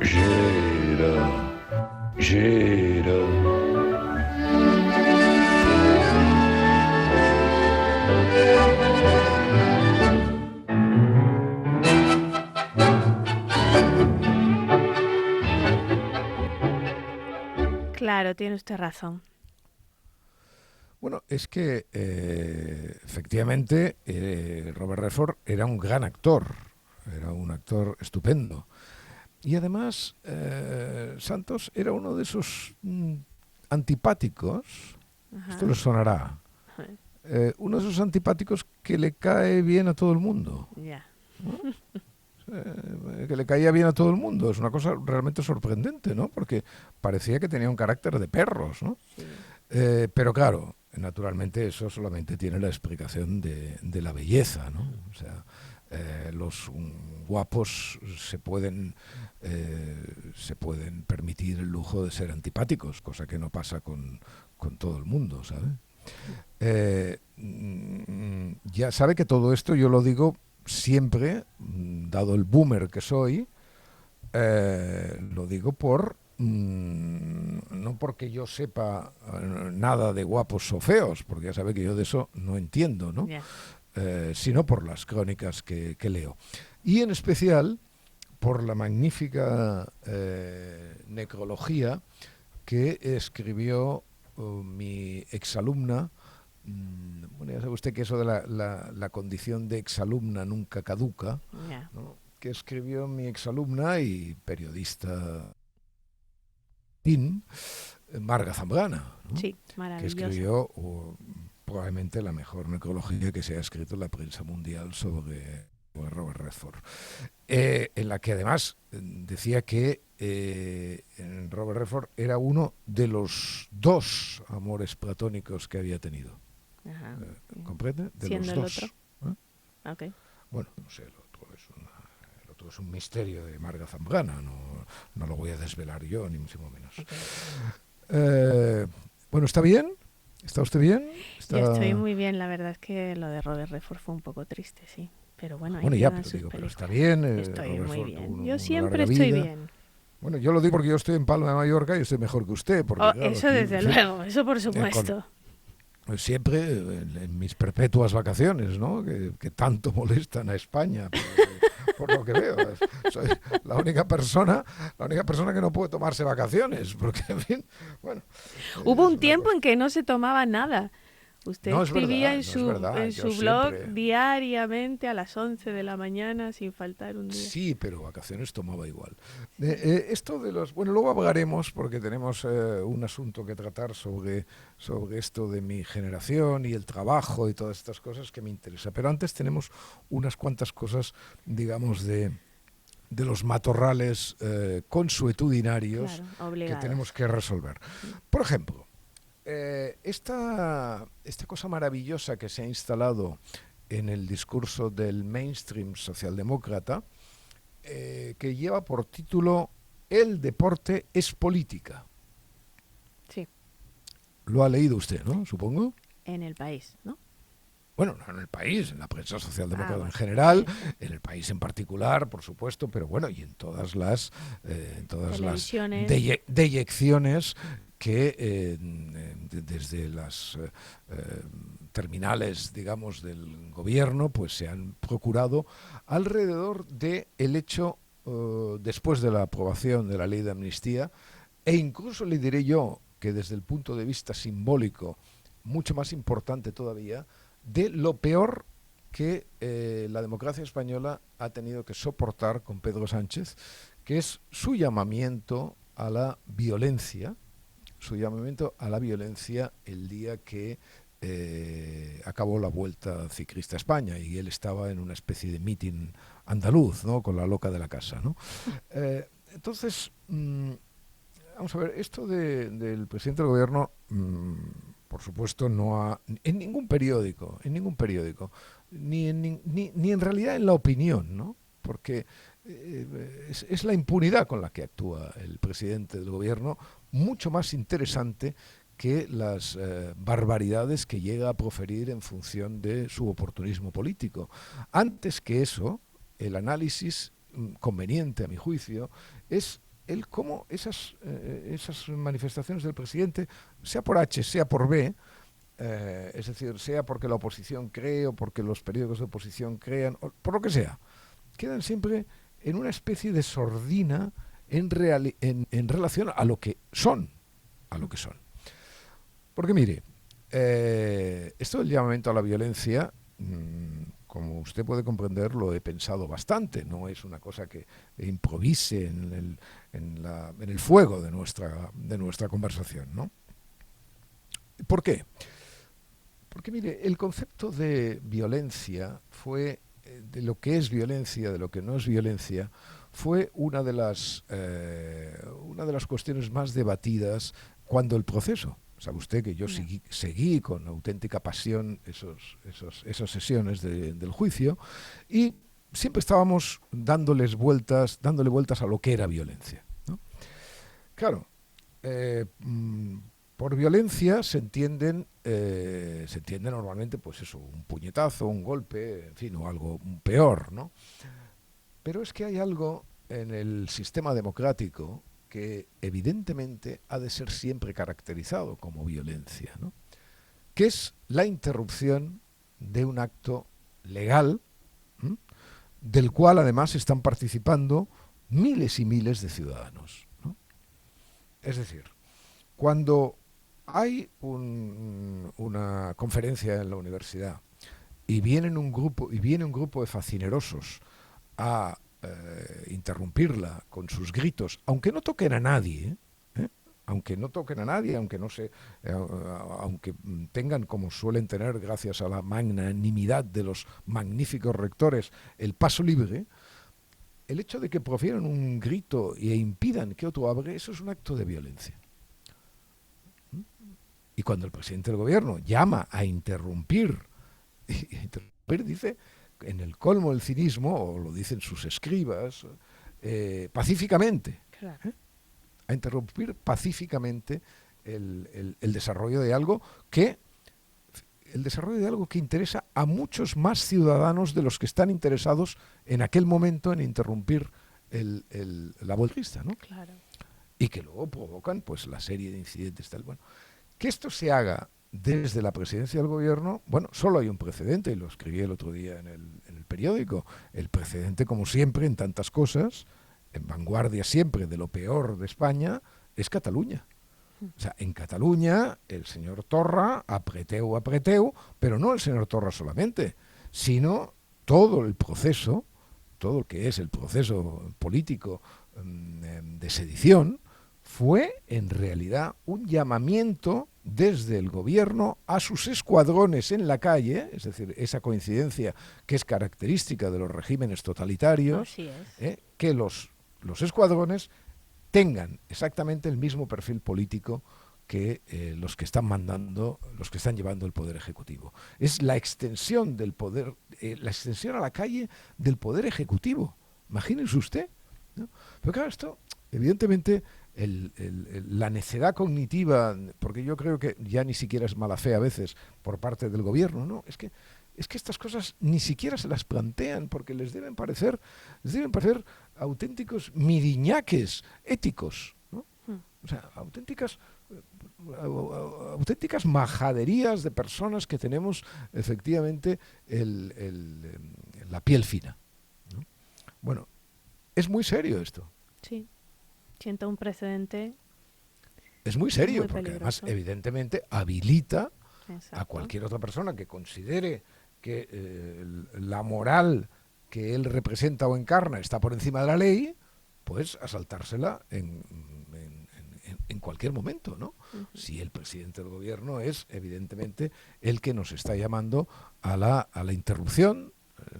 Gira, gira. Claro, tiene usted razón. Bueno, es que efectivamente Robert Redford era un gran actor, era un actor estupendo. Y además Santos era uno de esos antipáticos, esto le sonará, uno de esos antipáticos que le cae bien a todo el mundo. Ya. ¿No? Que le caía bien a todo el mundo. Es una cosa realmente sorprendente, ¿no? Porque parecía que tenía un carácter de perros, ¿no? Sí. Pero claro, naturalmente eso solamente tiene la explicación de la belleza, ¿no? O sea, los guapos se pueden permitir el lujo de ser antipáticos, cosa que no pasa con todo el mundo, ¿sabe? Ya sabe que todo esto yo lo digo siempre, dado el boomer que soy, lo digo no porque yo sepa nada de guapos o feos, porque ya sabe que yo de eso no entiendo, ¿no? Yeah. Sino por las crónicas que leo. Y en especial por la magnífica necrología que escribió mi exalumna. Bueno, ya sabe usted que eso de la condición de exalumna nunca caduca, Yeah. ¿no? Que escribió mi exalumna y periodista Marga Zambrana, ¿no? Sí, Que maravilloso. escribió probablemente la mejor necrología que se ha escrito en la prensa mundial sobre Robert Redford, en la que además decía que Robert Redford era uno de los dos amores platónicos que había tenido. Ajá. ¿Comprende? De Siendo los el dos. otro. Okay. Bueno, no sé, el otro es un misterio de Marga Zambrana, no lo voy a desvelar yo, ni mucho menos. Okay. Bueno, ¿está bien? ¿Está usted bien? Yo estoy muy bien, la verdad es que lo de Robert Redford fue un poco triste, sí. Pero bueno, ahí ya, quedan sus pero películas. está bien. Estoy Robert muy Redford bien. tuvo Yo una siempre larga estoy vida. bien. Bueno, yo lo digo porque yo estoy en Palma de Mallorca y estoy mejor que usted. Porque, claro, Eso aquí, desde luego, eso por supuesto. Siempre en mis perpetuas vacaciones, ¿no? Que tanto molestan a España, por lo que veo. Soy la única persona que no puede tomarse vacaciones, porque, en fin, bueno. Hubo un tiempo en que no se tomaba nada. Usted No es escribía verdad, en no es su, verdad. en Yo su blog siempre. diariamente a las 11 de la mañana sin faltar un día. Sí, pero vacaciones tomaba igual. Esto de los... Bueno, luego hablaremos porque tenemos un asunto que tratar sobre esto de mi generación y el trabajo y todas estas cosas que me interesa. Pero antes tenemos unas cuantas cosas, digamos, de los matorrales consuetudinarios, claro, que tenemos que resolver. Por ejemplo, esta cosa maravillosa que se ha instalado en el discurso del mainstream socialdemócrata, que lleva por título "El deporte es política". Sí. Lo ha leído usted, ¿no? Supongo. En El País, ¿no? Bueno, no en El País, en la prensa socialdemócrata bueno, en general, sí. en El País en particular, por supuesto, pero bueno, y en todas las deyecciones que desde las terminales, digamos, del gobierno, pues se han procurado alrededor de el hecho, después de la aprobación de la ley de amnistía, e incluso le diré yo que desde el punto de vista simbólico, mucho más importante todavía, de lo peor que la democracia española ha tenido que soportar con Pedro Sánchez, que es su llamamiento a la violencia, el día que acabó la Vuelta Ciclista a España y él estaba en una especie de mitin andaluz, ¿no? Con la loca de la casa, ¿no? Entonces, vamos a ver, esto del presidente del gobierno, por supuesto, no ha, en ningún periódico, ni en realidad en la opinión, ¿no? Porque es la impunidad con la que actúa el presidente del gobierno mucho más interesante que las barbaridades que llega a proferir en función de su oportunismo político. Antes que eso, el análisis conveniente, a mi juicio, es el cómo esas manifestaciones del presidente, sea por H, sea por B, es decir, sea porque la oposición cree o porque los periódicos de oposición crean, o por lo que sea, quedan siempre en una especie de sordina en relación a lo que son, Porque mire, esto del llamamiento a la violencia, como usted puede comprender, lo he pensado bastante. No es una cosa que improvise en el fuego de nuestra conversación, ¿no? ¿Por qué? Porque mire, el concepto de violencia fue, de lo que es violencia, de lo que no es violencia, fue una de las cuestiones más debatidas cuando el proceso. Sabe usted que yo seguí con auténtica pasión esas sesiones del juicio, y siempre estábamos dándole vueltas a lo que era violencia, ¿no? Claro, por violencia se entiende normalmente, pues eso, un puñetazo, un golpe, en fin, o algo peor, ¿no? Pero es que hay algo en el sistema democrático que evidentemente ha de ser siempre caracterizado como violencia, ¿no? Que es la interrupción de un acto legal, ¿m?, del cual además están participando miles y miles de ciudadanos, ¿no? Es decir, cuando hay una conferencia en la universidad y viene un grupo de facinerosos a interrumpirla con sus gritos, aunque no toquen a nadie, aunque no toquen a nadie, aunque tengan, como suelen tener gracias a la magnanimidad de los magníficos rectores, el paso libre, el hecho de que profieran un grito e impidan que otro hable, eso es un acto de violencia. Y cuando el presidente del gobierno llama a interrumpir, dice, en el colmo del cinismo, o lo dicen sus escribas, pacíficamente, Claro. a interrumpir pacíficamente el desarrollo de algo que interesa a muchos más ciudadanos de los que están interesados en aquel momento en interrumpir la voltrista, ¿no? Claro. Y que luego provocan pues la serie de incidentes tal. Bueno, que esto se haga desde la presidencia del gobierno, bueno, solo hay un precedente, y lo escribí el otro día en el periódico. El precedente, como siempre, en tantas cosas, en vanguardia siempre de lo peor de España, es Cataluña. O sea, en Cataluña el señor Torra apreteu, pero no el señor Torra solamente, sino todo el proceso, todo lo que es el proceso político de sedición, fue en realidad un llamamiento desde el gobierno a sus escuadrones en la calle, es decir, esa coincidencia que es característica de los regímenes totalitarios, Así es. que los escuadrones tengan exactamente el mismo perfil político que los que están mandando, los que están llevando el poder ejecutivo. Es la extensión del poder, la extensión a la calle del poder ejecutivo. Imagínese usted, ¿no? Pero claro, esto, evidentemente, la necedad cognitiva, porque yo creo que ya ni siquiera es mala fe a veces por parte del gobierno, ¿no? Es que estas cosas ni siquiera se las plantean porque les deben parecer auténticos miriñaques éticos, ¿no? O sea, auténticas majaderías de personas que tenemos efectivamente la piel fina, ¿no? Bueno, es muy serio esto. Sí. Sienta un precedente. Es muy serio, Muy porque peligroso. además evidentemente habilita Exacto. a cualquier otra persona que considere que la moral que él representa o encarna está por encima de la ley, pues a saltársela en cualquier momento, ¿no? Uh-huh. Si el presidente del gobierno es evidentemente el que nos está llamando a la interrupción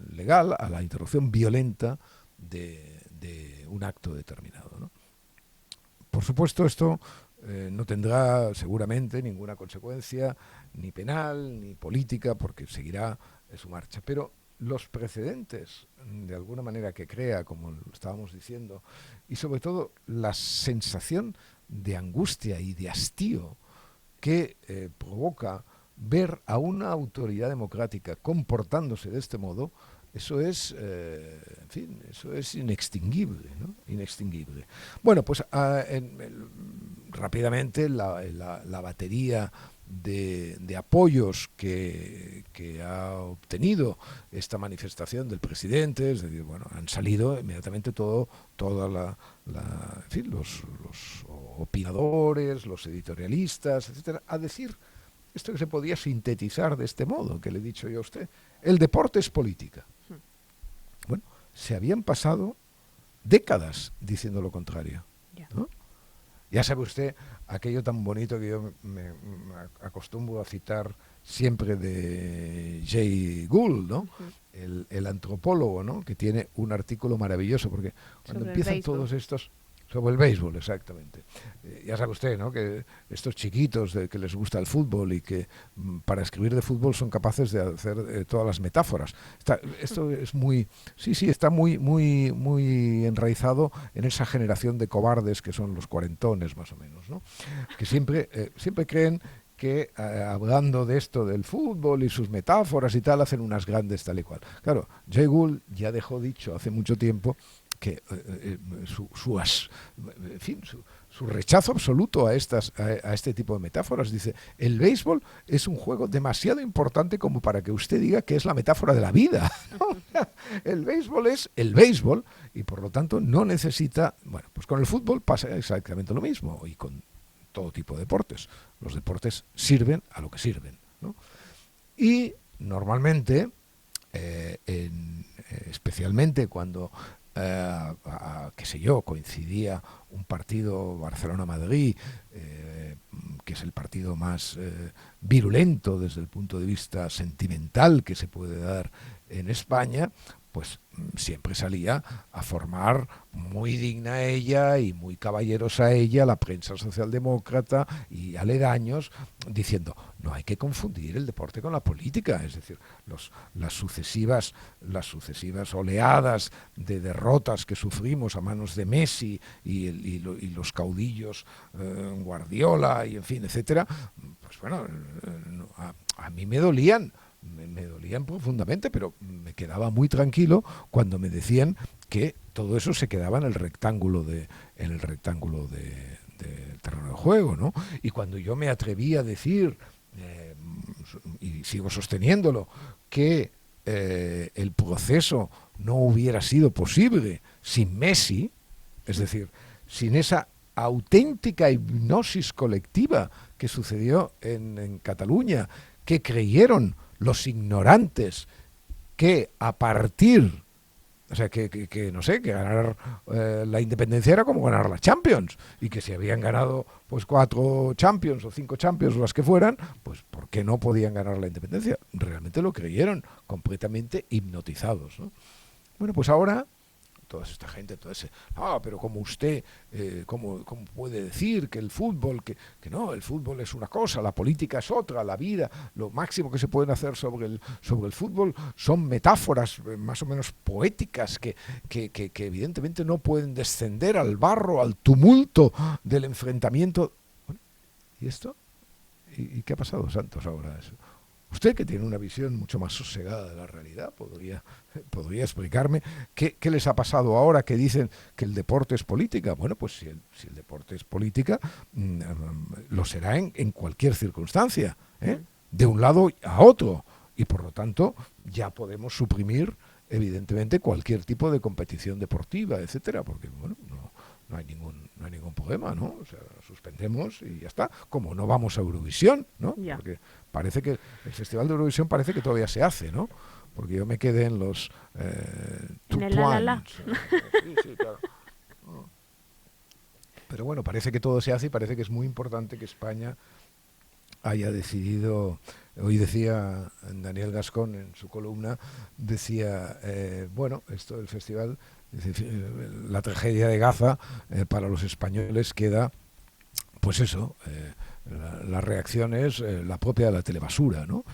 legal, a la interrupción violenta de un acto determinado, ¿no? Por supuesto, esto no tendrá seguramente ninguna consecuencia ni penal ni política, porque seguirá su marcha. Pero los precedentes, de alguna manera, que crea, como lo estábamos diciendo, y sobre todo la sensación de angustia y de hastío que provoca ver a una autoridad democrática comportándose de este modo, eso es, en fin, eso es inextinguible, ¿no? Inextinguible. Bueno, pues rápidamente la batería de apoyos que ha obtenido esta manifestación del presidente, es decir, bueno, han salido inmediatamente en fin, los opinadores, los editorialistas, etcétera, a decir esto que se podía sintetizar de este modo, que le he dicho yo a usted. El deporte es política. Bueno, se habían pasado décadas diciendo lo contrario, ¿no? Ya sabe usted aquello tan bonito que yo me acostumbro a citar siempre de Jay Gould, ¿no? El antropólogo, ¿no? Que tiene un artículo maravilloso, porque cuando empiezan todos estos... Sobre el béisbol, exactamente. Ya sabe usted, ¿no? Que estos chiquitos que les gusta el fútbol y que para escribir de fútbol son capaces de hacer todas las metáforas. Esto es muy... Sí, está muy enraizado en esa generación de cobardes que son los cuarentones, más o menos, ¿no? Que siempre creen que hablando de esto del fútbol y sus metáforas y tal, hacen unas grandes tal y cual. Claro, Jay Gould ya dejó dicho hace mucho tiempo que su rechazo absoluto a este tipo de metáforas. Dice, el béisbol es un juego demasiado importante como para que usted diga que es la metáfora de la vida. El béisbol es el béisbol y por lo tanto no necesita... Bueno, pues con el fútbol pasa exactamente lo mismo y con todo tipo de deportes. Los deportes sirven a lo que sirven, ¿no? Y normalmente, especialmente cuando... qué sé yo, coincidía un partido Barcelona-Madrid, que es el partido más virulento desde el punto de vista sentimental que se puede dar en España, pues siempre salía a formar muy digna ella y muy caballerosa ella la prensa socialdemócrata y aledaños, diciendo no hay que confundir el deporte con la política. Es decir, las sucesivas oleadas de derrotas que sufrimos a manos de Messi y los caudillos Guardiola y en fin, etcétera, pues bueno, a mí me dolían profundamente, pero me quedaba muy tranquilo cuando me decían que todo eso se quedaba en el rectángulo del terreno de juego, ¿no? Y cuando yo me atreví a decir, y sigo sosteniéndolo, que el proceso no hubiera sido posible sin Messi, es decir, sin esa auténtica hipnosis colectiva que sucedió en Cataluña, que creyeron los ignorantes que a partir, o sea, que no sé, que ganar la independencia era como ganar la Champions, y que si habían ganado pues 4 Champions o 5 Champions o las que fueran, pues ¿por qué no podían ganar la independencia? Realmente lo creyeron, completamente hipnotizados, ¿no? Bueno, pues ahora toda esta gente, pero como usted, ¿cómo puede decir que el fútbol, que no, el fútbol es una cosa, la política es otra, la vida, lo máximo que se pueden hacer sobre el fútbol son metáforas más o menos poéticas que evidentemente no pueden descender al barro, al tumulto del enfrentamiento? Bueno, ¿y esto? ¿Y qué ha pasado, Santos, ahora? Usted, que tiene una visión mucho más sosegada de la realidad, podría explicarme qué les ha pasado ahora que dicen que el deporte es política. Bueno, pues si el deporte es política, lo será en cualquier circunstancia, de un lado a otro. Y por lo tanto, ya podemos suprimir, evidentemente, cualquier tipo de competición deportiva, etcétera, porque, bueno, no hay ningún problema, ¿no? O sea, suspendemos y ya está. Como no vamos a Eurovisión, ¿no? Ya. Porque parece que el Festival de Eurovisión parece que todavía se hace, ¿no? Porque yo me quedé en los en el la, la, la. Sí, claro. Pero bueno, parece que todo se hace y parece que es muy importante que España haya decidido. Hoy decía Daniel Gascón en su columna, decía, bueno, esto del festival, la tragedia de Gaza para los españoles queda, pues eso, la reacción es la propia de la telebasura, ¿no?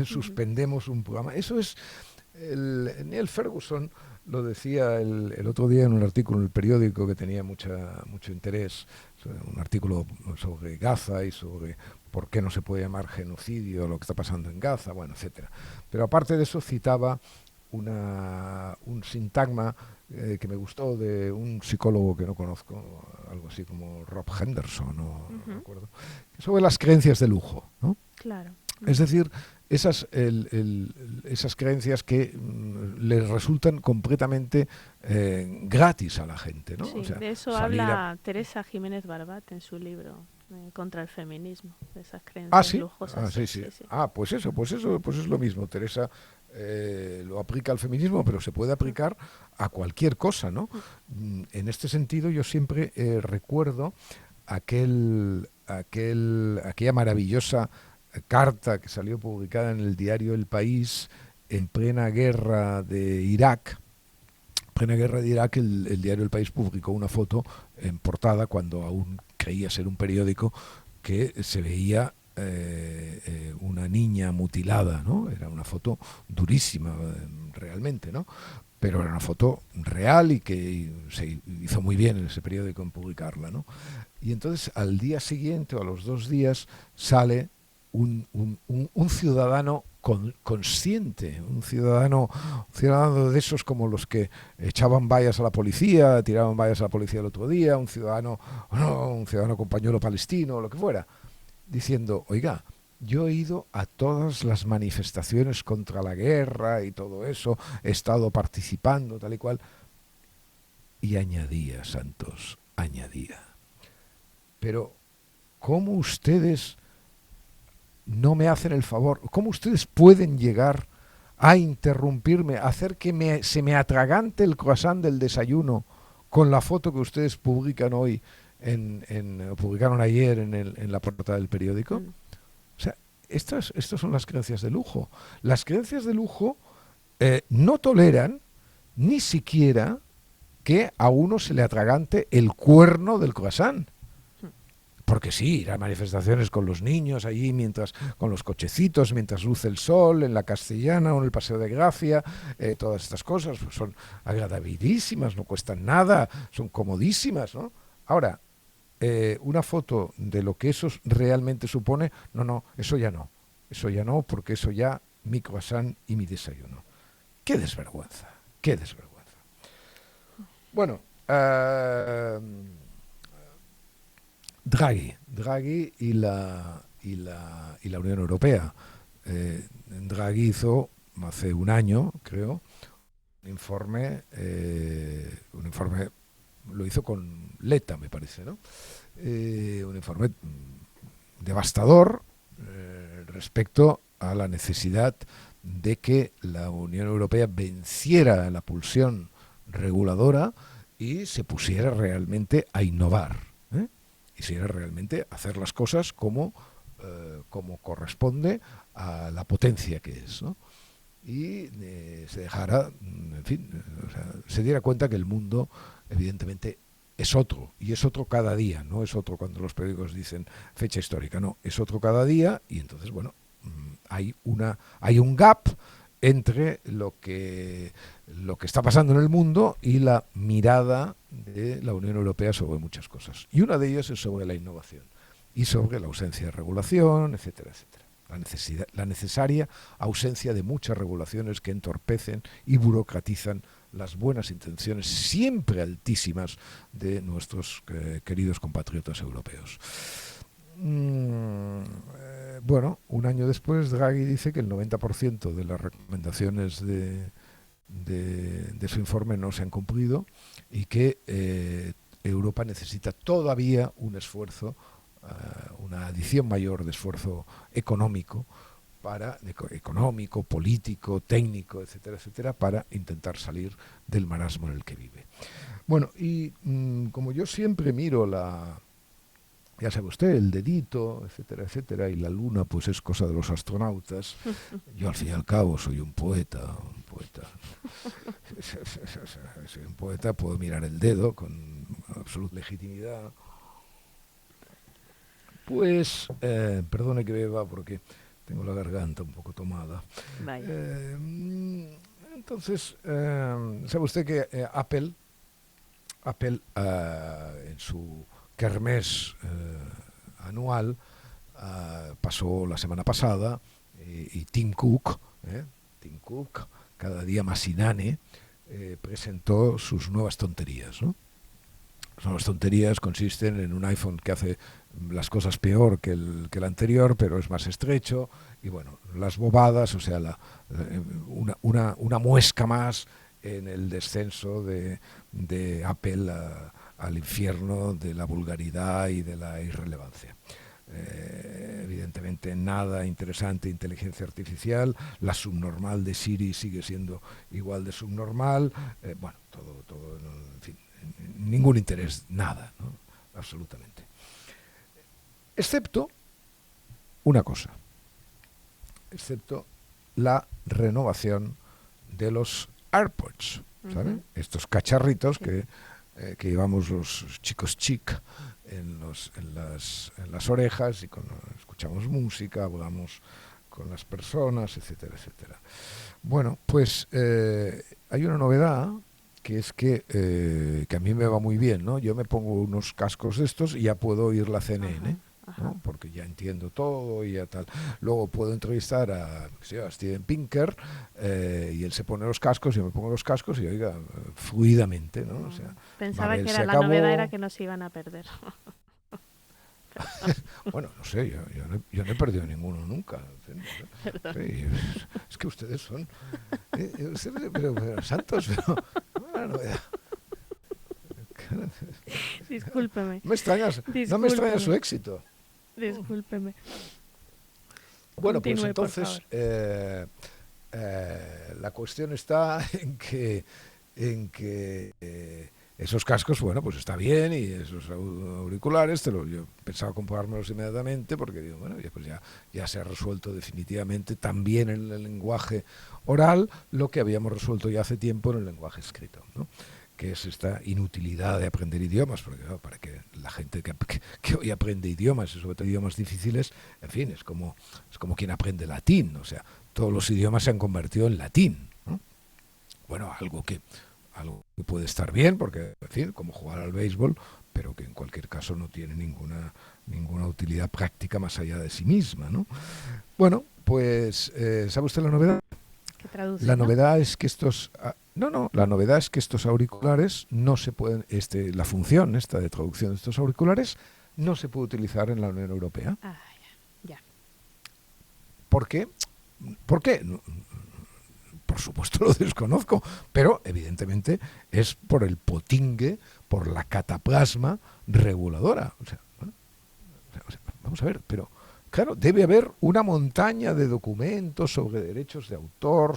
Suspendemos un programa. Eso es, Neil Ferguson lo decía el otro día en un artículo en el periódico que tenía mucho interés, un artículo sobre Gaza y sobre por qué no se puede llamar genocidio lo que está pasando en Gaza, bueno, etcétera. Pero aparte de eso citaba un sintagma que me gustó de un psicólogo que no conozco, algo así como Rob Henderson, no me acuerdo, sobre las creencias de lujo, ¿no? Claro. Es decir, esas creencias que les resultan completamente gratis a la gente, ¿no? Sí, O sea, de eso salir habla Teresa Jiménez Barbat en su libro Contra el feminismo, de esas Ah, creencias sí. lujosas. Sí, sí. Pues es lo mismo. Teresa lo aplica al feminismo, pero se puede aplicar a cualquier cosa, ¿no? En este sentido, yo siempre recuerdo aquella maravillosa carta que salió publicada en el diario El País en plena guerra de Irak. Plena guerra de Irak, el diario El País publicó una foto en portada cuando aún creía ser un periódico, que se veía una niña mutilada, ¿no? Era una foto durísima, realmente, ¿no? Pero era una foto real y que se hizo muy bien en ese periódico en publicarla, ¿no? Y entonces al día siguiente o a los 2 días sale un ciudadano consciente, un ciudadano de esos como los que echaban vallas a la policía, tiraban vallas a la policía el otro día, un ciudadano con pañuelo palestino, lo que fuera, diciendo, oiga, yo he ido a todas las manifestaciones contra la guerra y todo eso, he estado participando, tal y cual, y añadía, Santos, añadía, pero ¿cómo ustedes no me hacen el favor? ¿Cómo ustedes pueden llegar a interrumpirme, a hacer que se me atragante el croissant del desayuno con la foto que ustedes publican hoy, publicaron ayer en la portada del periódico? O sea, estas son las creencias de lujo. Las creencias de lujo no toleran ni siquiera que a uno se le atragante el cuerno del croissant. Porque sí, ir a manifestaciones con los niños allí, con los cochecitos, mientras luce el sol, en la Castellana o en el Paseo de Gracia, todas estas cosas pues son agradabilísimas, no cuestan nada, son comodísimas, ¿no? Ahora, una foto de lo que eso realmente supone, no, eso ya no, porque eso ya mi croissant y mi desayuno. ¡Qué desvergüenza! ¡Qué desvergüenza! Bueno, Draghi y la Unión Europea. Draghi hizo hace un año, creo, un informe lo hizo con Letta, me parece, ¿no? Un informe devastador respecto a la necesidad de que la Unión Europea venciera la pulsión reguladora y se pusiera realmente a innovar, quisiera realmente hacer las cosas como corresponde a la potencia que es, ¿no? Y se dejara, en fin, o sea, se diera cuenta que el mundo evidentemente es otro, y es otro cada día, no es otro cuando los periódicos dicen fecha histórica, no, es otro cada día, y entonces, bueno, hay un gap entre lo que está pasando en el mundo y la mirada de la Unión Europea sobre muchas cosas. Y una de ellas es sobre la innovación y sobre la ausencia de regulación, etcétera, etcétera. La necesaria ausencia de muchas regulaciones que entorpecen y burocratizan las buenas intenciones siempre altísimas de nuestros queridos compatriotas europeos. Bueno, un año después Draghi dice que el 90% de las recomendaciones de su informe no se han cumplido y que Europa necesita todavía un esfuerzo, una adición mayor de esfuerzo económico, político, técnico, etcétera, etcétera, para intentar salir del marasmo en el que vive. Bueno, y como yo siempre miro ya sabe usted, el dedito, etcétera, etcétera, y la luna pues es cosa de los astronautas. Yo al fin y al cabo soy un poeta. Soy un poeta, puedo mirar el dedo con absoluta legitimidad. Pues, perdone que beba porque tengo la garganta un poco tomada. Entonces, sabe usted que Apple en su kermés anual pasó la semana pasada y Tim Cook, cada día más inane, presentó sus nuevas tonterías, ¿no? Las nuevas tonterías consisten en un iPhone que hace las cosas peor que el anterior, pero es más estrecho, y bueno, las bobadas, o sea, una muesca más en el descenso de Apple al infierno de la vulgaridad y de la irrelevancia. Evidentemente nada interesante inteligencia artificial, la subnormal de Siri sigue siendo igual de subnormal, bueno, todo, en fin, ningún interés, nada, ¿no? Absolutamente. Excepto una cosa, excepto la renovación de los AirPods, ¿sabes? Ujú. Estos cacharritos Sí. que llevamos los chicos chic en las orejas y escuchamos música, hablamos con las personas, etcétera, etcétera. Bueno, pues hay una novedad que es que a mí me va muy bien, ¿no? Yo me pongo unos cascos de estos y ya puedo oír la CNN, Ajá. ¿no? Porque ya entiendo todo y ya tal. Luego puedo entrevistar a Steven Pinker y él se pone los cascos, yo me pongo los cascos y oiga fluidamente, ¿no? O sea, Pensaba Babel que se era la novedad era acabó. que nos iban a perder. Bueno, no sé, yo no he perdido ninguno nunca. No sé. Perdón. Sí, es que ustedes son... pero santos, pero... Bueno, Discúlpeme, no me extraña su discúlpeme, éxito. discúlpeme. Bueno, pues Continúe, por entonces favor. la cuestión está en que esos cascos, bueno, pues está bien, y esos auriculares, yo pensaba comprármelos inmediatamente porque digo, bueno, pues ya se ha resuelto definitivamente también en el lenguaje oral lo que habíamos resuelto ya hace tiempo en el lenguaje escrito, ¿no? Que es esta inutilidad de aprender idiomas, porque claro, para que la gente que hoy aprende idiomas, y sobre todo idiomas difíciles, en fin, es como quien aprende latín, o sea, todos los idiomas se han convertido en latín, ¿no? Bueno, algo que puede estar bien, porque, en fin, como jugar al béisbol, pero que en cualquier caso no tiene ninguna utilidad práctica más allá de sí misma, ¿no? Bueno, pues, ¿sabe usted la novedad? Que traduce, La ¿no? novedad es que la novedad es que estos auriculares no se pueden, la función esta de traducción de estos auriculares no se puede utilizar en la Unión Europea. Ah, ya. ¿Por qué? ¿Por qué? Por supuesto lo desconozco, pero evidentemente es por el potingue, por la cataplasma reguladora. Vamos a ver, pero claro, debe haber una montaña de documentos sobre derechos de autor,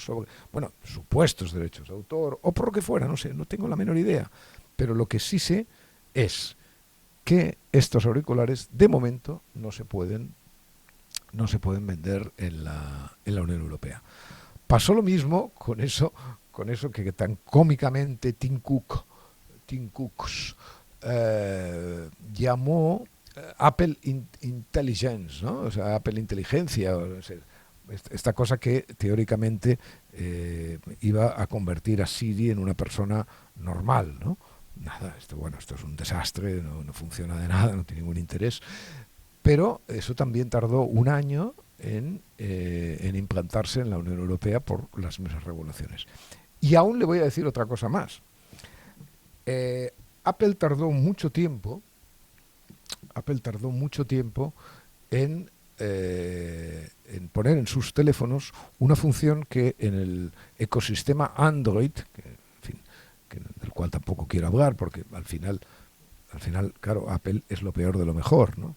bueno, supuestos derechos de autor, o por lo que fuera, no sé, no tengo la menor idea. Pero lo que sí sé es que estos auriculares, de momento, no se pueden vender en la Unión Europea. Pasó lo mismo con eso que tan cómicamente Tim Cooks llamó Apple Intelligence, ¿no? O sea, Apple Inteligencia, o sea, esta cosa que teóricamente iba a convertir a Siri en una persona normal, ¿no? Nada, esto es un desastre, no funciona de nada, no tiene ningún interés. Pero eso también tardó un año en implantarse en la Unión Europea por las mismas regulaciones. Y aún le voy a decir otra cosa más. Apple tardó mucho tiempo en poner en sus teléfonos una función que en el ecosistema Android, en fin, del cual tampoco quiero hablar porque al final, claro, Apple es lo peor de lo mejor, ¿no?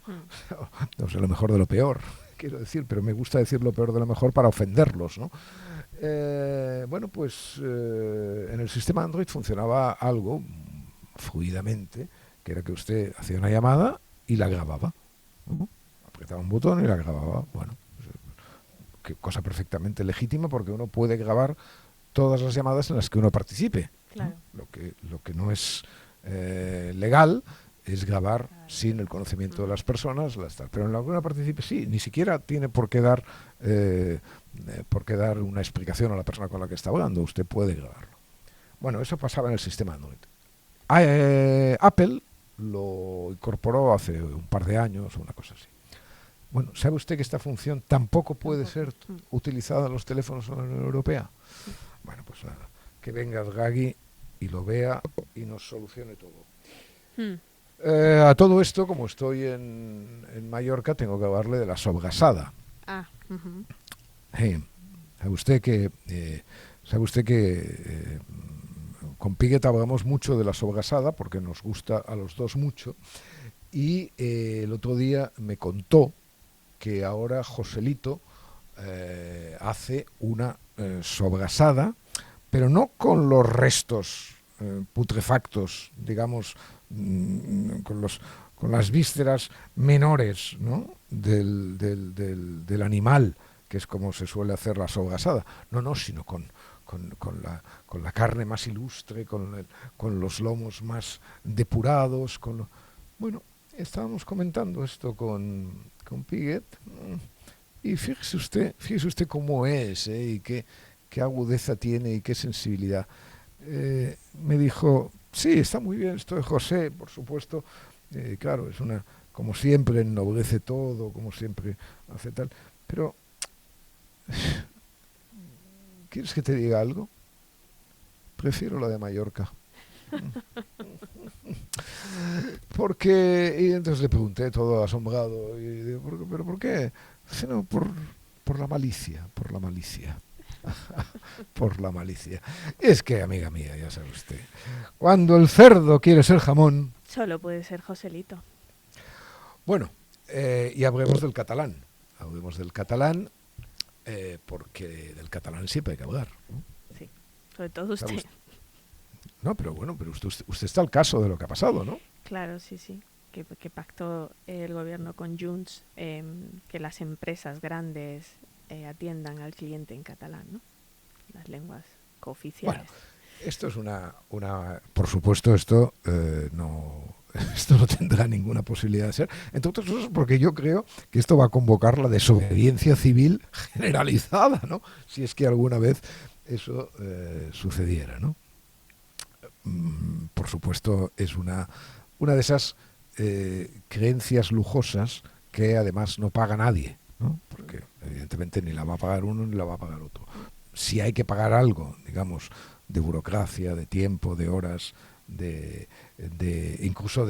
O sea, lo mejor de lo peor, quiero decir, pero me gusta decir lo peor de lo mejor para ofenderlos, ¿no? Bueno, pues en el sistema Android funcionaba algo fluidamente, que era que usted hacía una llamada y la grababa, ¿no? Apretaba un botón y la grababa. Bueno, que cosa perfectamente legítima, porque uno puede grabar todas las llamadas en las que uno participe, ¿no? Claro. Lo que no es legal es grabar Claro, sin el conocimiento de las personas, pero en la que uno participe sí, ni siquiera tiene por qué dar una explicación a la persona con la que está hablando, usted puede grabarlo. Bueno, eso pasaba en el sistema Android. Apple lo incorporó hace un par de años, una cosa así. Bueno, ¿sabe usted que esta función tampoco puede ser Mm. utilizada en los teléfonos de la Unión Europea? Bueno, pues nada, que venga Draghi y lo vea y nos solucione todo. Mm. A todo esto, como estoy en Mallorca, tengo que hablarle de la sobrasada. Ah, ujú. Sabe usted que, con Piguet hablamos mucho de la sobrasada porque nos gusta a los dos mucho, y el otro día me contó que ahora Joselito hace una sobrasada, pero no con los restos putrefactos, digamos, con las vísceras menores, ¿no?, del animal, que es como se suele hacer la sobrasada. No, sino con la carne más ilustre, con los lomos más depurados. Bueno, estábamos comentando esto con Piguet, y fíjese usted cómo es, y qué agudeza tiene y qué sensibilidad. Me dijo, sí, está muy bien esto de José, por supuesto, claro, como siempre ennoblece todo, como siempre hace tal, pero ¿quieres que te diga algo? Prefiero la de Mallorca. Porque, y entonces le pregunté todo asombrado, y digo, ¿pero por qué? Dice, no, por la malicia, por la malicia. Por la malicia. Es que, amiga mía, ya sabe usted, cuando el cerdo quiere ser jamón... Solo puede ser Joselito. Bueno, y hablemos del catalán. Hablemos del catalán, porque del catalán siempre hay que hablar, ¿no? Sí, sobre todo usted. No, pero bueno, pero usted está al caso de lo que ha pasado, ¿no? Claro, sí. Que pactó el gobierno con Junts, que las empresas grandes atiendan al cliente en catalán, ¿no? Las lenguas cooficiales. Bueno, esto es por supuesto, esto no tendrá ninguna posibilidad de ser, entre otras cosas porque yo creo que esto va a convocar la desobediencia civil generalizada, ¿no? Si es que alguna vez eso sucediera, ¿no? Por supuesto, es una de esas creencias lujosas que además no paga nadie, ¿no? Porque evidentemente ni la va a pagar uno ni la va a pagar otro. Si hay que pagar algo, digamos, de burocracia, de tiempo, de horas, incluso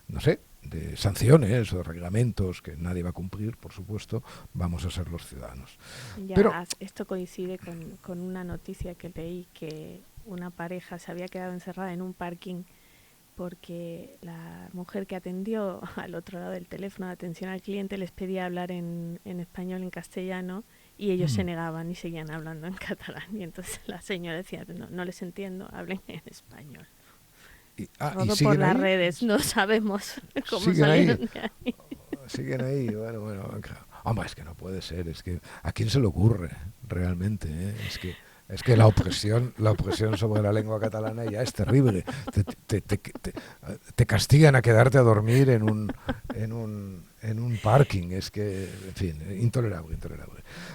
no sé, de sanciones o de reglamentos que nadie va a cumplir, por supuesto, vamos a ser los ciudadanos. Ya, Pero esto coincide con una noticia que leí, que una pareja se había quedado encerrada en un parking porque la mujer que atendió al otro lado del teléfono de atención al cliente les pedía hablar en español, en castellano, y ellos se negaban y seguían hablando en catalán. Y entonces la señora decía, no les entiendo, hablen en español. Todo por las redes, no sabemos cómo salieron de ahí. Siguen ahí, bueno, hombre, es que no puede ser, es que ¿a quién se le ocurre realmente? Es que la opresión sobre la lengua catalana ya es terrible. Te castigan a quedarte a dormir en un parking. Es que, en fin, intolerable.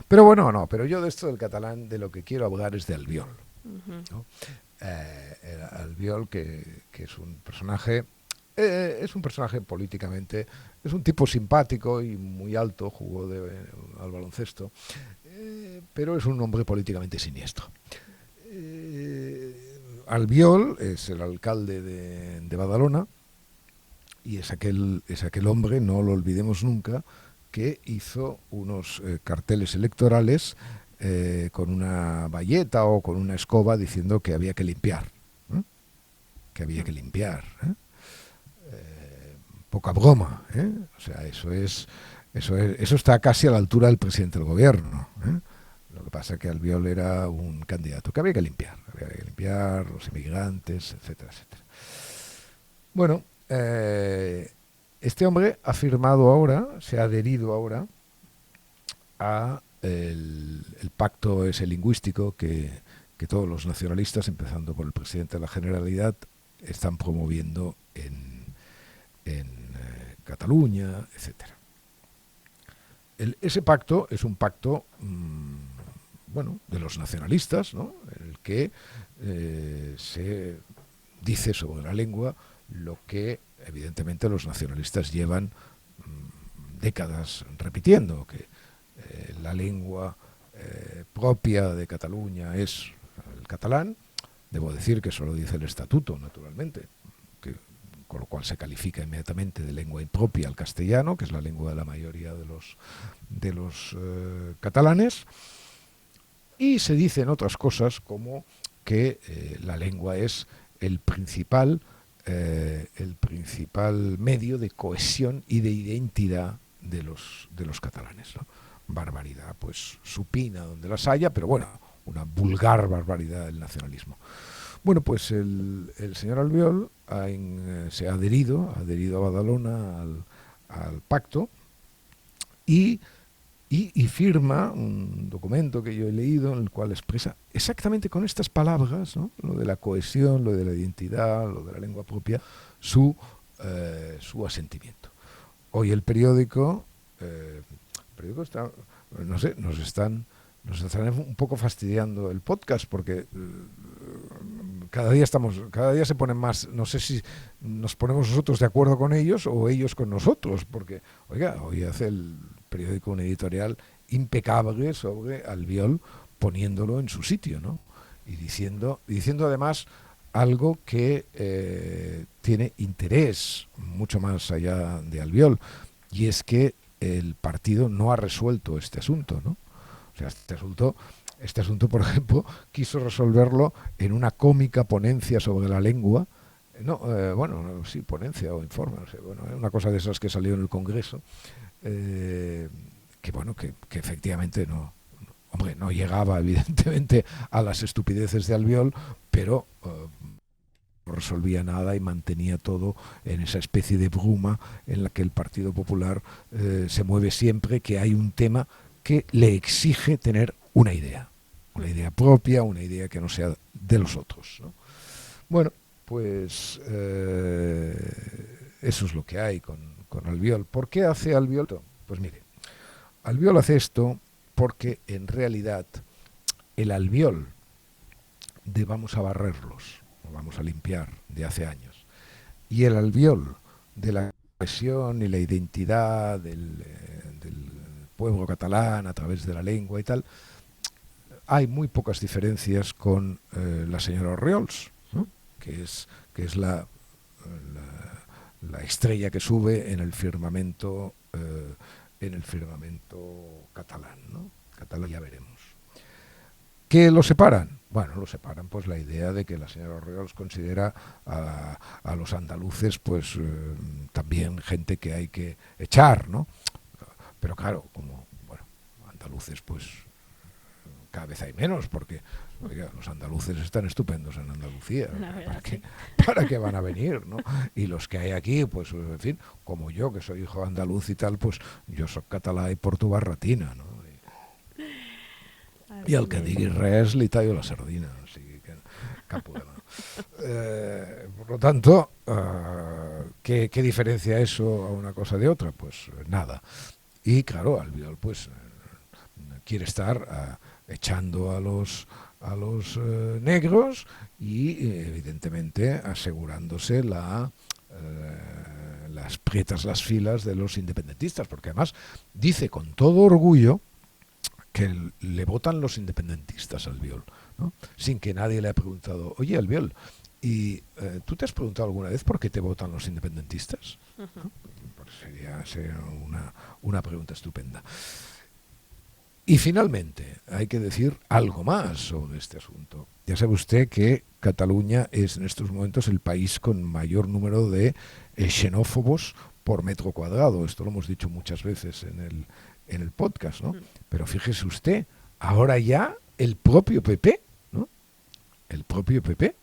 Pero bueno, no, pero yo de esto del catalán, de lo que quiero hablar es de Albiol, ¿no? Albiol, que es un personaje políticamente, es un tipo simpático y muy alto, jugó al baloncesto, pero es un hombre políticamente siniestro. Albiol es el alcalde de Badalona y es aquel hombre, no lo olvidemos nunca, que hizo unos carteles electorales con una bayeta o con una escoba diciendo que había que limpiar, ¿eh? Poca broma, ¿eh? O sea, eso está casi a la altura del presidente del gobierno, ¿eh? Lo que pasa es que Albiol era un candidato que había que limpiar los inmigrantes, etcétera. Bueno, este hombre ha firmado ahora, se ha adherido ahora a el pacto ese lingüístico que todos los nacionalistas, empezando por el presidente de la Generalidad, están promoviendo en Cataluña, etcétera. Ese pacto es un pacto de los nacionalistas, ¿no?, en el que se dice sobre la lengua lo que evidentemente los nacionalistas llevan décadas repitiendo, que la lengua propia de Cataluña es el catalán. Debo decir que eso lo dice el estatuto, naturalmente, con lo cual se califica inmediatamente de lengua impropia al castellano, que es la lengua de la mayoría de los catalanes. Y se dicen otras cosas como que la lengua es el principal medio de cohesión y de identidad de los catalanes, ¿no? Barbaridad, pues supina donde las haya, pero bueno, una vulgar barbaridad del nacionalismo. Bueno, pues el señor Albiol se ha adherido a Badalona al pacto y firma un documento que yo he leído en el cual expresa exactamente con estas palabras, ¿no?, lo de la cohesión, lo de la identidad, lo de la lengua propia, su asentimiento. Hoy el periódico está, no sé, nos están un poco fastidiando el podcast porque cada día se ponen más, no sé si nos ponemos nosotros de acuerdo con ellos o ellos con nosotros, porque, oiga, hoy hace el periódico un editorial impecable sobre Albiol, poniéndolo en su sitio, ¿no? Y diciendo además algo que tiene interés mucho más allá de Albiol, y es que el partido no ha resuelto este asunto, ¿no? O sea, este asunto, por ejemplo, quiso resolverlo en una cómica ponencia sobre la lengua. Sí, ponencia o informe, no sé, una cosa de esas que salió en el Congreso, que efectivamente no llegaba evidentemente a las estupideces de Albiol, pero no resolvía nada y mantenía todo en esa especie de bruma en la que el Partido Popular se mueve siempre que hay un tema que le exige tener una idea propia, una idea que no sea de los otros, ¿no? Bueno, pues eso es lo que hay con Albiol. ¿Por qué hace Albiol esto? Pues mire, Albiol hace esto porque en realidad el Albiol de vamos a barrerlos, o vamos a limpiar, de hace años, y el Albiol de la cohesión y la identidad del pueblo catalán a través de la lengua y tal, hay muy pocas diferencias con la señora Orriols, ¿no?, que es la estrella que sube en el firmamento catalán, ¿no? Catalán, ya veremos. ¿Qué lo separan? Bueno, lo separan pues la idea de que la señora Orriols considera a los andaluces pues también gente que hay que echar, ¿no? Pero claro, como andaluces pues cada vez hay menos, porque oiga, los andaluces están estupendos en Andalucía, ¿para qué van a venir, ¿no? Y los que hay aquí, pues en fin, como yo, que soy hijo andaluz y tal, pues yo soy catalá y porto barratina, ¿no? I el que digui res li tallo la sardina, o sigui que cap problema. Por lo tanto, ¿qué diferencia eso a una cosa de otra? Pues nada. Y claro, Albiol pues quiere estar echando a los negros y evidentemente asegurándose las prietas las filas de los independentistas, porque además dice con todo orgullo que le votan los independentistas a Albiol, ¿no? Sin que nadie le haya preguntado, oye Albiol, ¿y tú te has preguntado alguna vez por qué te votan los independentistas? ¿No? Pues sería una pregunta estupenda. Y finalmente, hay que decir algo más sobre este asunto. Ya sabe usted que Cataluña es en estos momentos el país con mayor número de xenófobos por metro cuadrado. Esto lo hemos dicho muchas veces en el podcast, ¿no? Pero fíjese usted, ahora ya el propio PP, ¿no? El propio PP.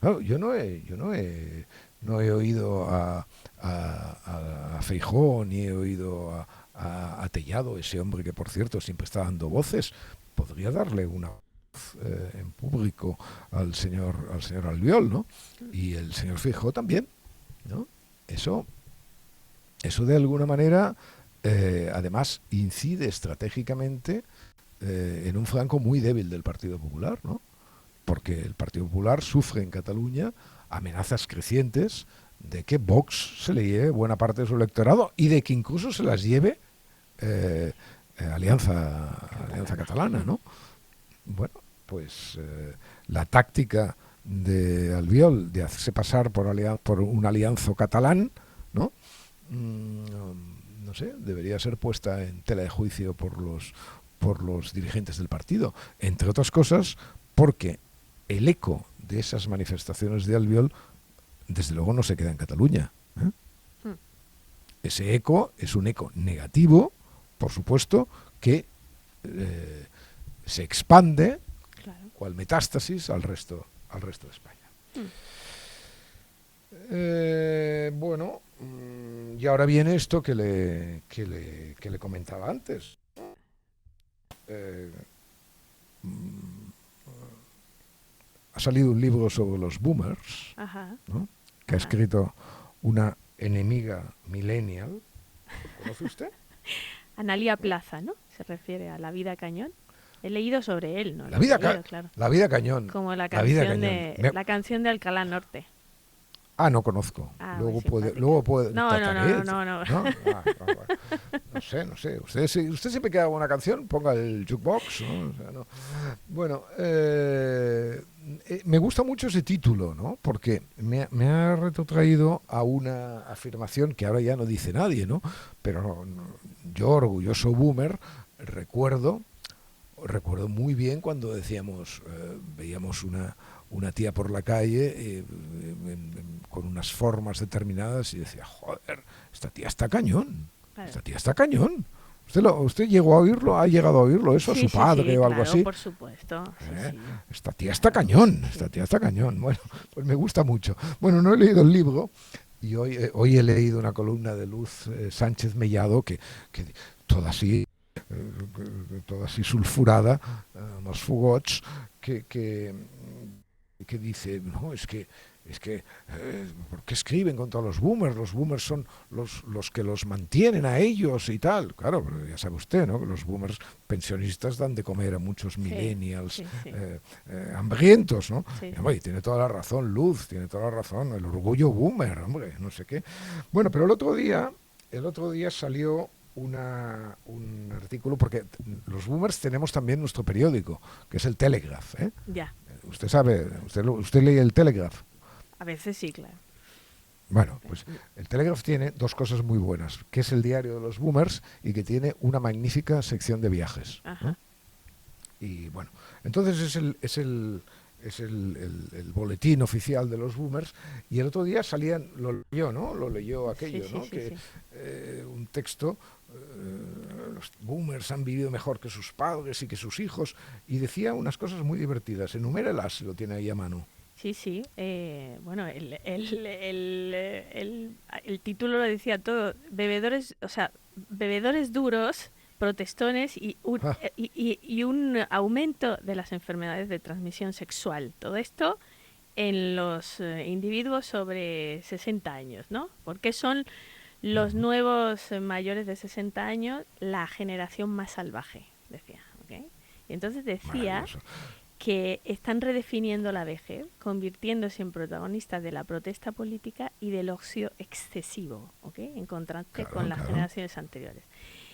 Claro, yo no he oído a Feijóo, ni he oído a Tellado, ese hombre que por cierto siempre está dando voces. Podría darle una voz en público al señor Albiol, ¿no? Y el señor Feijóo también, ¿no? Eso de alguna manera además incide estratégicamente en un flanco muy débil del Partido Popular, ¿no? Porque el Partido Popular sufre en Cataluña amenazas crecientes de que Vox se le lleve buena parte de su electorado y de que incluso se las lleve Alianza Catalana, ¿no? Bueno, pues la táctica de Albiol de hacerse pasar por un alianzo catalán, ¿no? No sé, debería ser puesta en tela de juicio por los dirigentes del partido, entre otras cosas porque el eco de esas manifestaciones de Albiol desde luego no se queda en Cataluña, ¿eh? Ese eco es un eco negativo, por supuesto, que se expande, Claro. cual metástasis al resto de España. Bueno, y ahora viene esto que le comentaba antes. Ha salido un libro sobre los boomers, Ajá. ¿no? Que ha escrito una enemiga millennial. ¿Lo conoce usted? Analía Plaza, ¿no? Se refiere a La vida cañón. He leído sobre él, ¿no? La vida Claro. La vida cañón. Como la La vida canción cañón. la canción de Alcalá Norte. No conozco. Ah, luego muy puede. No. No sé. Usted siempre que haga una canción, ponga el jukebox, ¿no? O sea, no. Bueno, me gusta mucho ese título, ¿no? Porque me ha retrotraído a una afirmación que ahora ya no dice nadie, ¿no? Pero yo, orgulloso boomer, recuerdo muy bien cuando decíamos, veíamos una tía por la calle con unas formas determinadas y decía, joder, esta tía está cañón, Claro. esta tía está cañón. ¿Usted llegó a oírlo? ¿Ha llegado a oírlo eso? Sí, ¿A su padre o algo claro, así? por supuesto. Sí. Esta tía está cañón, esta tía está cañón. Bueno, pues me gusta mucho. Bueno, no he leído el libro y hoy he leído una columna de Luz Sánchez Mellado que toda así sulfurada, los fugots, que dice, no, es que ¿por qué escriben contra los boomers? Los boomers son los que los mantienen a ellos y tal. Claro, pero ya sabe usted, ¿no? Que los boomers pensionistas dan de comer a muchos millennials hambrientos, ¿no? Sí. Y tiene toda la razón Luz, tiene toda la razón, el orgullo boomer, hombre, no sé qué. Bueno, pero el otro día salió un artículo, porque los boomers tenemos también nuestro periódico, que es el Telegraph, ¿eh? Ya. Usted sabe, usted lee el Telegraph. A veces sí, claro. Bueno, pues el Telegraph tiene dos cosas muy buenas, que es el diario de los boomers y que tiene una magnífica sección de viajes, ¿no? Y bueno, entonces es el boletín oficial de los boomers, y el otro día lo leyó aquello, ¿no? Un texto, los boomers han vivido mejor que sus padres y que sus hijos, y decía unas cosas muy divertidas. Enumérelas, si lo tiene ahí a mano. Sí. Bueno, el título lo decía todo. Bebedores duros, protestones y un aumento de las enfermedades de transmisión sexual. Todo esto en los individuos sobre 60 años, ¿no? Porque son los nuevos mayores de 60 años la generación más salvaje, decía. ¿Okay? Y entonces decía que están redefiniendo la vejez, convirtiéndose en protagonistas de la protesta política y del ocio excesivo, ¿okay? En contraste con las generaciones anteriores.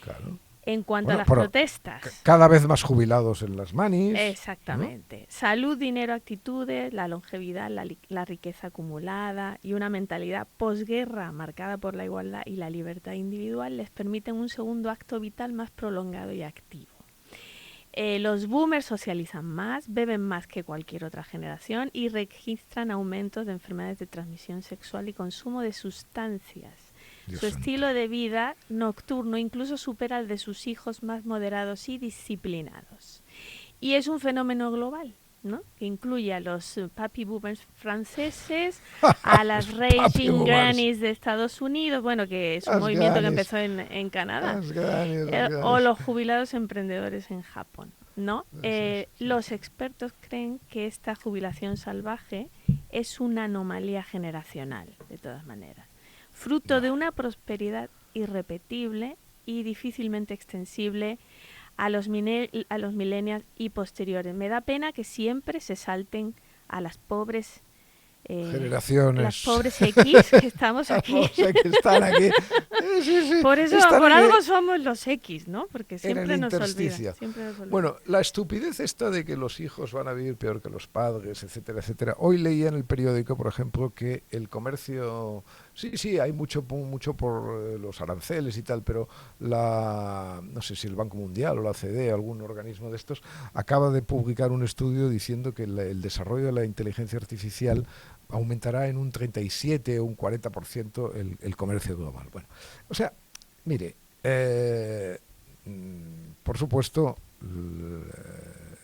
Claro. En cuanto a las protestas, cada vez más jubilados en las manis. Exactamente. ¿No? Salud, dinero, actitudes, la longevidad, la riqueza acumulada y una mentalidad posguerra marcada por la igualdad y la libertad individual les permiten un segundo acto vital más prolongado y activo. Los boomers socializan más, beben más que cualquier otra generación y registran aumentos de enfermedades de transmisión sexual y consumo de sustancias. Su estilo de vida nocturno incluso supera el de sus hijos más moderados y disciplinados. Y es un fenómeno global, ¿no? Que incluye a los papi boomers franceses, a las raging grannies de Estados Unidos, bueno, que es un movimiento que empezó en Canadá, o los jubilados emprendedores en Japón, ¿no? Los expertos creen que esta jubilación salvaje es una anomalía generacional, de todas maneras, fruto de una prosperidad irrepetible y difícilmente extensible a los millennials y posteriores. Me da pena que siempre se salten a las pobres Generaciones. las pobres X que estamos aquí. O sea, que están aquí. Sí. Por eso, Están por aquí algo somos los X, ¿no? Porque en siempre el nos olvida. intersticio. Siempre nos olvida. Bueno, la estupidez esta de que los hijos van a vivir peor que los padres, etcétera, etcétera. Hoy leía en el periódico, por ejemplo, que el comercio, sí, hay mucho por los aranceles y tal, pero no sé si el Banco Mundial o la OCDE, algún organismo de estos, acaba de publicar un estudio diciendo que el desarrollo de la inteligencia artificial aumentará en un 37 o un 40% el comercio global. Bueno, o sea, mire, por supuesto,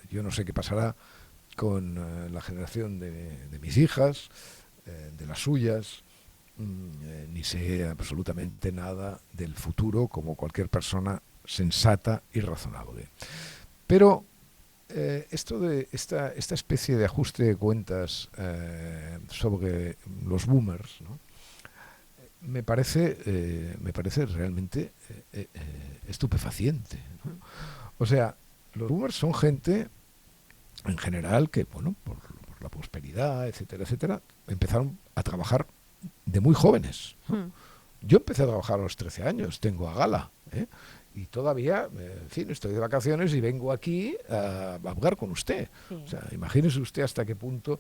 yo no sé qué pasará con la generación de mis hijas, de las suyas, ni sé absolutamente nada del futuro como cualquier persona sensata y razonable. Pero esto de esta especie de ajuste de cuentas sobre los boomers, ¿no? me parece realmente estupefaciente, ¿no? O sea, los boomers son gente en general que, bueno, por la prosperidad, etcétera, etcétera, empezaron a trabajar de muy jóvenes, ¿no? Yo empecé a trabajar a los 13 años, tengo a gala, y todavía, en fin, estoy de vacaciones y vengo aquí a hablar con usted. Sí. O sea, imagínese usted hasta qué punto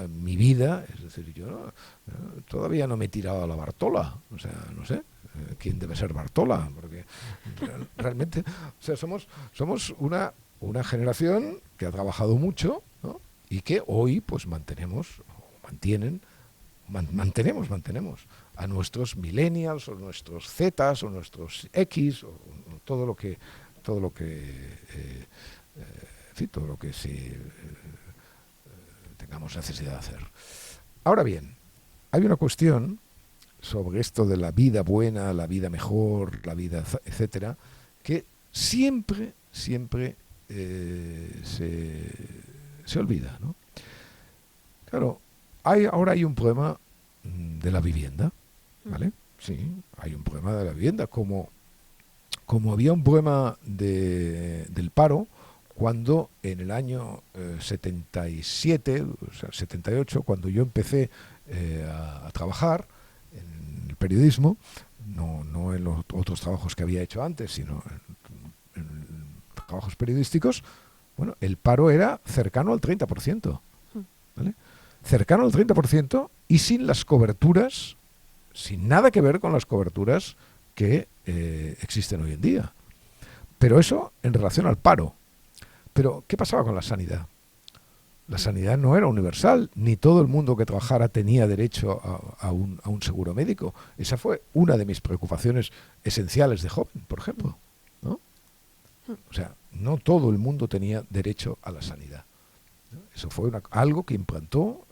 mi vida, es decir, yo todavía no me he tirado a la Bartola, o sea, no sé, ¿quién debe ser Bartola? Porque realmente, o sea, somos una generación que ha trabajado mucho, ¿no? Y que hoy pues mantenemos a nuestros millennials o nuestros Zetas o nuestros X o todo lo que tengamos necesidad de hacer. Ahora bien, hay una cuestión sobre esto de la vida buena, la vida mejor, la vida etcétera, que siempre se olvida, ¿no? Claro, ahora hay un problema de la vivienda, ¿vale? Sí, hay un problema de la vivienda, como había un problema del paro cuando en el año 77, o sea, 78, cuando yo empecé a trabajar en el periodismo, no en los otros trabajos que había hecho antes, sino en trabajos periodísticos, bueno, el paro era cercano al 30%, ¿vale? Cercano al 30% y sin las coberturas, sin nada que ver con las coberturas que existen hoy en día. Pero eso en relación al paro. Pero, ¿qué pasaba con la sanidad? La sanidad no era universal, ni todo el mundo que trabajara tenía derecho a un seguro médico. Esa fue una de mis preocupaciones esenciales de joven, por ejemplo, ¿no? O sea, no todo el mundo tenía derecho a la sanidad. Eso fue algo que implantó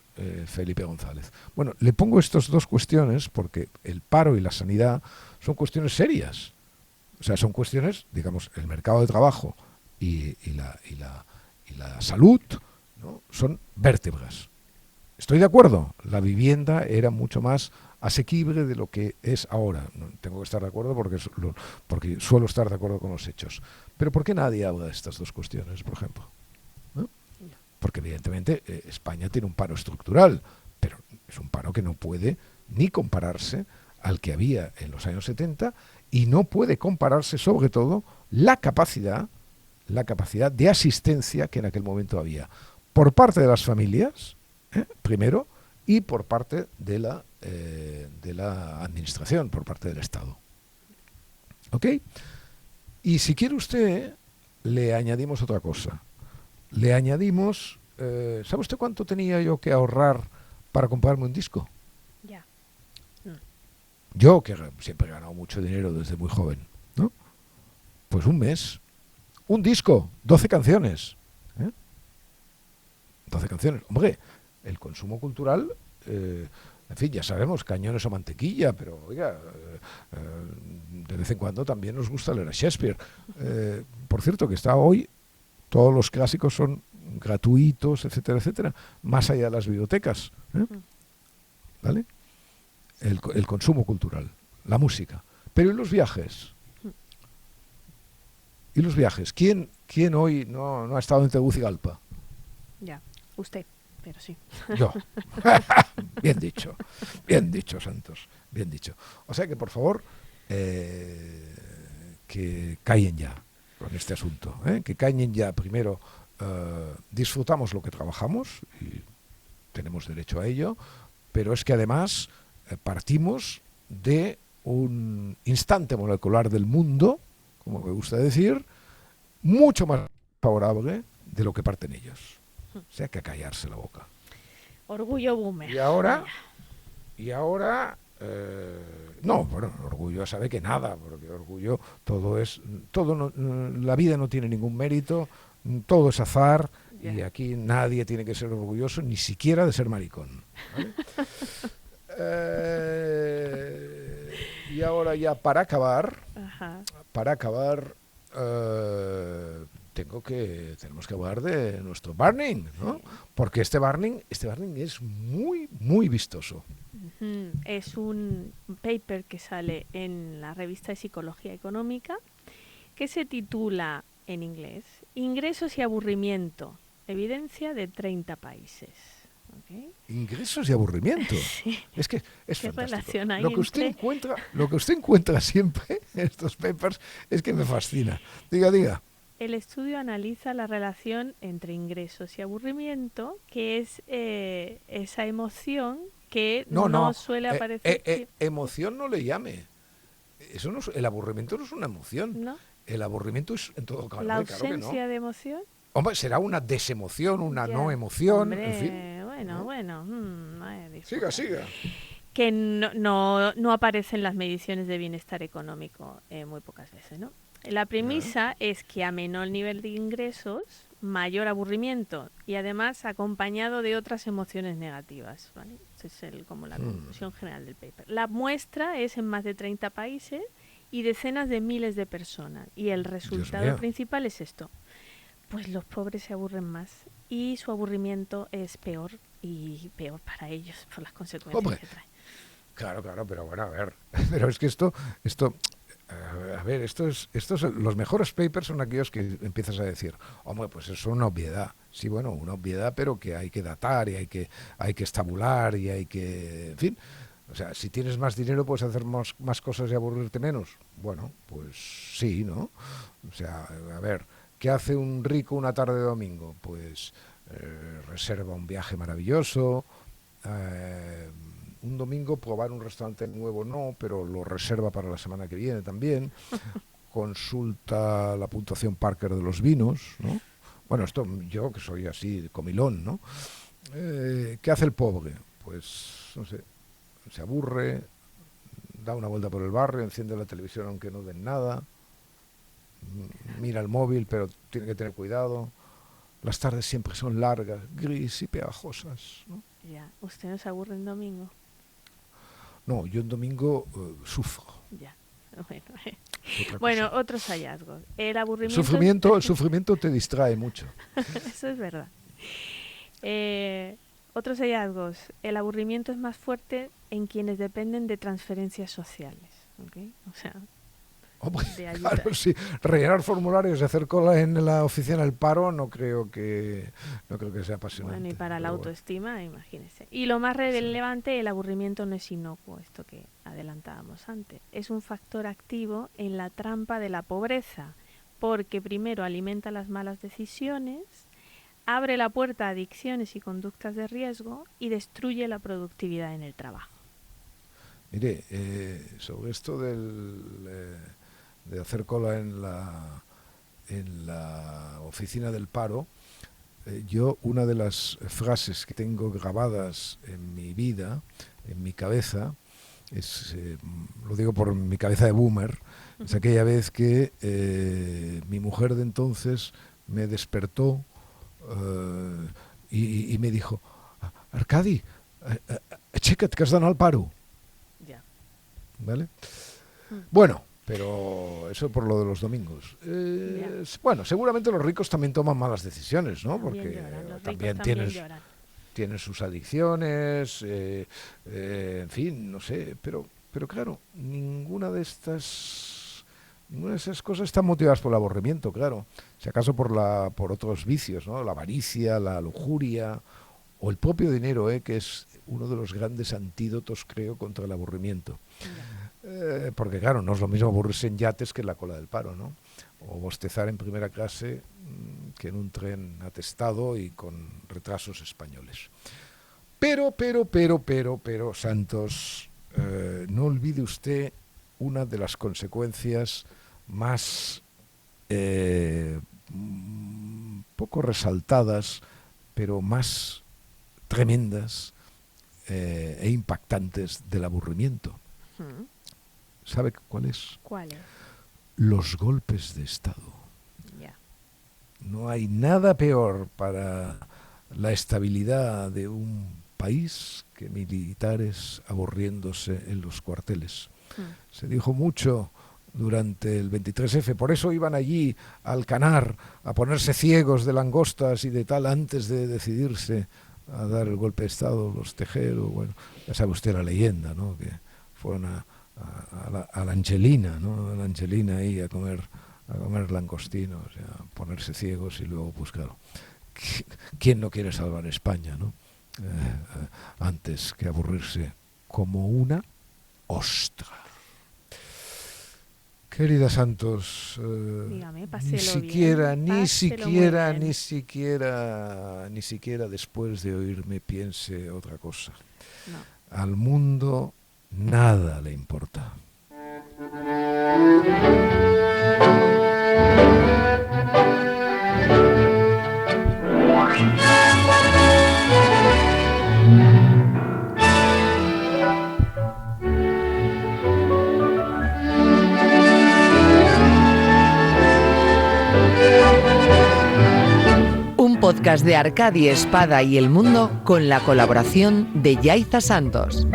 Felipe González. Bueno, le pongo estas dos cuestiones porque el paro y la sanidad son cuestiones serias. O sea, son cuestiones, digamos, el mercado de trabajo y la salud, ¿no? Son vértebras. Estoy de acuerdo, la vivienda era mucho más asequible de lo que es ahora. No tengo que estar de acuerdo porque suelo estar de acuerdo con los hechos. Pero ¿por qué nadie habla de estas dos cuestiones, por ejemplo? ¿No? Porque evidentemente España tiene un paro estructural, pero es un paro que no puede ni compararse al que había en los años 70 y no puede compararse sobre todo la capacidad de asistencia que en aquel momento había por parte de las familias, primero, y por parte de la administración, por parte del Estado. ¿Ok? Y si quiere usted, le añadimos otra cosa. Le añadimos, ¿sabe usted cuánto tenía yo que ahorrar para comprarme un disco? Ya. Yo, que siempre he ganado mucho dinero desde muy joven, ¿no? Pues un mes. Un disco, 12 canciones. 12 canciones. Hombre, el consumo cultural, en fin, ya sabemos, cañones o mantequilla, pero, oiga, de vez en cuando también nos gusta leer a Shakespeare. Por cierto, que está hoy, todos los clásicos son gratuitos, etcétera, etcétera, más allá de las bibliotecas. ¿Vale? El consumo cultural, la música. Pero ¿y los viajes? ¿Y los viajes? ¿Quién hoy no ha estado en Tegucigalpa? Ya, usted. pero sí. Yo. Bien dicho, Santos, bien dicho. O sea que, por favor, que callen ya con este asunto, que callen ya. Primero, disfrutamos lo que trabajamos y tenemos derecho a ello, pero es que además partimos de un instante molecular del mundo, como me gusta decir, mucho más favorable de lo que parten ellos. O sea que a callarse la boca. Orgullo boomer. Y ahora, Vaya. no, bueno, orgullo sabe que nada, porque orgullo la vida no tiene ningún mérito, todo es azar, Ya. y aquí nadie tiene que ser orgulloso, ni siquiera de ser maricón. ¿Vale? Y ahora ya para acabar, Ajá. tenemos que hablar de nuestro burning, ¿no? Sí. Porque este burning es muy, muy vistoso. Ujú. Es un paper que sale en la revista de Psicología Económica que se titula en inglés Ingresos y aburrimiento, evidencia de 30 países. ¿Ok? Ingresos y aburrimiento. Sí. Es que es ¿Qué fantástico. relación hay Lo que usted encuentra siempre en estos papers es que me fascina. Diga. El estudio analiza la relación entre ingresos y aburrimiento, que es esa emoción que no suele aparecer. Emoción no le llame. Eso no el aburrimiento no es una emoción. ¿No? El aburrimiento es en todo caso. La Claro que ausencia no. de emoción. Hombre, será una desemoción, una Ya. no emoción, Hombre, en fin. bueno. Siga. Que no aparece en las mediciones de bienestar económico muy pocas veces, ¿no? La premisa es que a menor nivel de ingresos, mayor aburrimiento y además acompañado de otras emociones negativas, ¿vale? Esa es como la conclusión general del paper. La muestra es en más de 30 países y decenas de miles de personas y el resultado principal es esto. Pues los pobres se aburren más y su aburrimiento es peor y peor para ellos por las consecuencias que trae. Claro, pero bueno, a ver, pero es que esto los mejores papers son aquellos que empiezas a decir, hombre, pues eso es una obviedad. Sí, bueno, una obviedad, pero que hay que datar y hay que estabular y hay que, en fin. O sea, si tienes más dinero puedes hacer más cosas y aburrirte menos. Bueno, pues sí, ¿no? O sea, a ver, ¿qué hace un rico una tarde de domingo? Pues reserva un viaje maravilloso, un domingo probar un restaurante nuevo no, pero lo reserva para la semana que viene también, consulta la puntuación Parker de los vinos, ¿no? Bueno, esto yo que soy así comilón, ¿no? ¿Qué hace el pobre? Pues, no sé, se aburre, da una vuelta por el barrio, enciende la televisión aunque no den nada, mira el móvil, pero tiene que tener cuidado. Las tardes siempre son largas, gris y pegajosas, ¿no? Ya, ¿usted no se aburre en domingo? No, yo en domingo sufro. Ya, bueno, otros hallazgos. El aburrimiento... El sufrimiento te distrae mucho. Eso es verdad. Otros hallazgos. El aburrimiento es más fuerte en quienes dependen de transferencias sociales. ¿Okay? O sea, de ayuda. Claro, sí. Rellenar formularios y hacer cola en la oficina del paro no creo que sea apasionante. Bueno, y para la autoestima, imagínese. Y lo más relevante, el aburrimiento no es inocuo, esto que adelantábamos antes. Es un factor activo en la trampa de la pobreza, porque primero alimenta las malas decisiones, abre la puerta a adicciones y conductas de riesgo y destruye la productividad en el trabajo. Mire, sobre esto de hacer cola en la oficina del paro, yo una de las frases que tengo grabadas en mi vida, en mi cabeza, lo digo por mi cabeza de boomer, es aquella vez que mi mujer de entonces me despertó y me dijo, Arcadi, aixeca't que has d'anar al paro. Ya. ¿Vale? Bueno, pero eso por lo de los domingos. Bueno, seguramente los ricos también toman malas decisiones, ¿no? Porque también tienen sus adicciones, en fin, no sé, pero claro, ninguna de esas cosas están motivadas por el aburrimiento, claro. Si acaso por otros vicios, ¿no? La avaricia, la lujuria o el propio dinero, que es uno de los grandes antídotos, creo, contra el aburrimiento. Porque claro, no es lo mismo aburrirse en yates que en la cola del paro, ¿no? O bostezar en primera clase que en un tren atestado y con retrasos españoles. Pero, Santos, no olvide usted una de las consecuencias más poco resaltadas, pero más tremendas e impactantes del aburrimiento. ¿Sabe cuál es? ¿Cuál es? Los golpes de Estado. Ya. No hay nada peor para la estabilidad de un país que militares aburriéndose en los cuarteles. Se dijo mucho durante el 23F, por eso iban allí a Alcanar a ponerse ciegos de langostas y de tal antes de decidirse a dar el golpe de Estado, los Tejero, bueno, ya sabe usted la leyenda, ¿no? Que fueron a la Angelina, ¿no? A la Angelina ahí a comer langostinos, a ponerse ciegos y luego, pues claro, ¿quién no quiere salvar España, no? Antes que aburrirse como una ostra. Querida Santos, Dígame, ni siquiera después de oírme piense otra cosa. No. Al mundo nada le importa. Un podcast de Arcadi Espada y El Mundo con la colaboración de Yaiza Santos.